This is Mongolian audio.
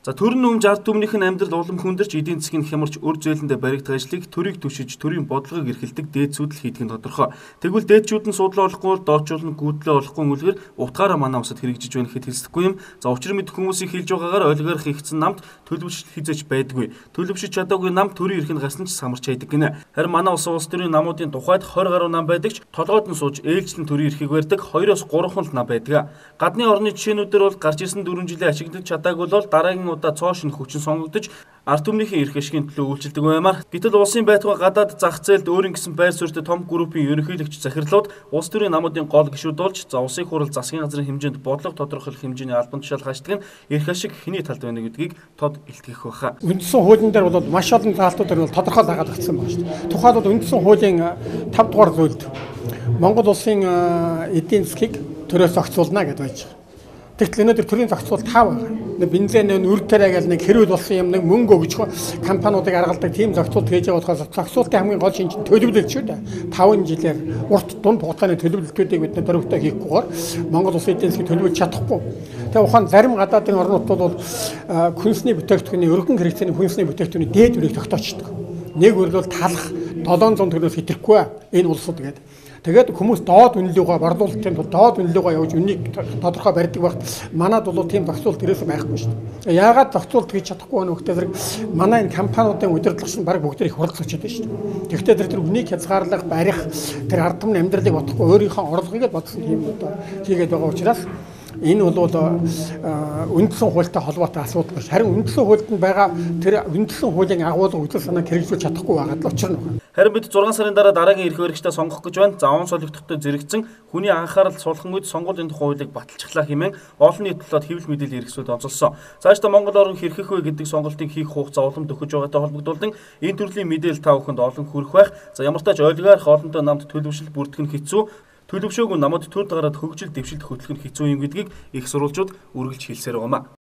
За төрийн өмнө ард түмнийхэн амьдрал улам хүндэрч эдийн засгийн хямарч өр зөөлөндөө баригдах ажлыг төрийг түшиж төрийн бодлогыг эрхэлдэг дээдсүүд л хийдэг нь тодорхой. Тэгвэл дээдчүүд нь судлаа олохгүй бол доочууд нь гүйтлээ олохгүй үлгэр утгаараа манай усад хэрэгжиж байна гэхэд хэлсэхгүй юм. За учир мэд хүмүүсийг хэлж байгаагаар ойлгоор хийгдсэн намд төлөвшөлт хизэж байдаггүй. Төлөвшөж чадаагүй нам төрийн эрхэнд гарсан ч самарч хайдаг гинэ. Харин манай улс төрийн намуудын тухайд 20 гаруй нам байдаг ч толгойд нь сууж ээлжлэн төрийн эрхийг барьдаг 2-оос 3 л нам байдаг. Гадны орны жишээнүүдээр бол гарч ирсэн 4 жилийн ашиглаж чадаагүй бол дараагийн удаа цоо шинэ хүчин сонгогдож ард түмнийхэн эрх ашигын төлөө үйлчилдэг баймаар. Гэтэл улсын байтугай гадаад зах зээлд өөрийн гэсэн байр суурьтай том группийн ерөнхийлөгч захирлууд улс төрийн намуудын гол гишүүд болж за улсын хурал засгийн газрын хэмжээнд бодлого тодорхойлох хэмжээний албан тушаал хааждаг нь эрх ашиг хэний талд байна гэдгийг тод илтгэх байхаа. Үндсэн хуулийн дээр бол маш олон заалтууд бол тодорхой дагаад өгсөн байна шүү дээ. Тухайлбал үндсэн хуулийн 5 дугаар зүйлд Монгол улсын эдийн засгийг төрөөс зохицуулна гэж байж байгаа. Тэгтэл өнөөдөр төрийн зохицуул 5 байгаа. Бензин үр тариа гэл нэг хэрүүл болсон юм нэг мөнгө өгч компаниудыг аргалдаг тийм зохицуулт хийж байгаа болохоос зохицуултын хамгийн гол шинж төлөвлөлт шүү дээ. 5 жилээр урт дунд хугацааны төлөвлөлтүүдийг бид дөрөвтэй хийхгүйгээр Монгол улсын эдийн засгийг төлөвлөж чадахгүй. Тэгээ ухаан зарим гадаадын орнууд бол хүнсний бүтээгдэхүүний өргөн хэрэгцээний хүнсний бүтээгдэхүүний дээд үрийг тогтоочдөг. Нэг үр бол талах 700 төгрөгөөс хэтрэхгүй энэ улсууд гэдэг. Тэгээд хүмүүс доод үнэлгээгээ борлуулалтын тулд доод үнэлгээгээ явуулж үннийг тодорхой барьдаг багт манад бол тийм зохицуулт ерөөсөө байхгүй шүү дээ. Яагаад зохицуулт хийж чадахгүй байна вэ гэхээр зэрэг манай энэ компаниудын удирдлагч нь баг бүгд их хурдлах очиад байна шүү дээ. Тэгэхдээ тэр үнийг хязгаарлах, барих, тэр ард түмний амьдралыг бодохгүй өөрийнхөө орлогыг бодсон юм одоо хийгээд байгаа учраас энэ бол үндсэн хуультай холбоотой асуудал биш. Харин үндсэн хуульд нь байгаа тэр үндсэн хуулийн агуулга үзэл санааг хэрэгжүүлж чадахгүй байгаа л учир нь. Харин бид 6 сарын дараа дараагийн эрх баригчдаа сонгох гэж байна. Зааван солигдохдоо зэрэгцэн хүний анхаарал суулгах үед сонгуулийн тухай хуулийг баталчихлаа хэмээн олон нийт болоод хэвлэл мэдээлэл хэрэгсүүд онцолсон. Цаашдаа Монгол орн хэрхэх вэ гэдэг сонголтыг хийх хугацаа уламд өгч байгаатай холбогдуулан энэ төрлийн мэдээлэл та бүхэнд олон хүрэх байх. За ямар ч тач ойлгоорох олонтой намд төлөвшил бүрдэх нь хэцүү. Төлөвшөөгүй намд төр дараад хөгжил дэвшилт хөтлөх нь хэцүү юм гэдгийг их сурвалжууд үргэлж хэлсээр байгаамаа.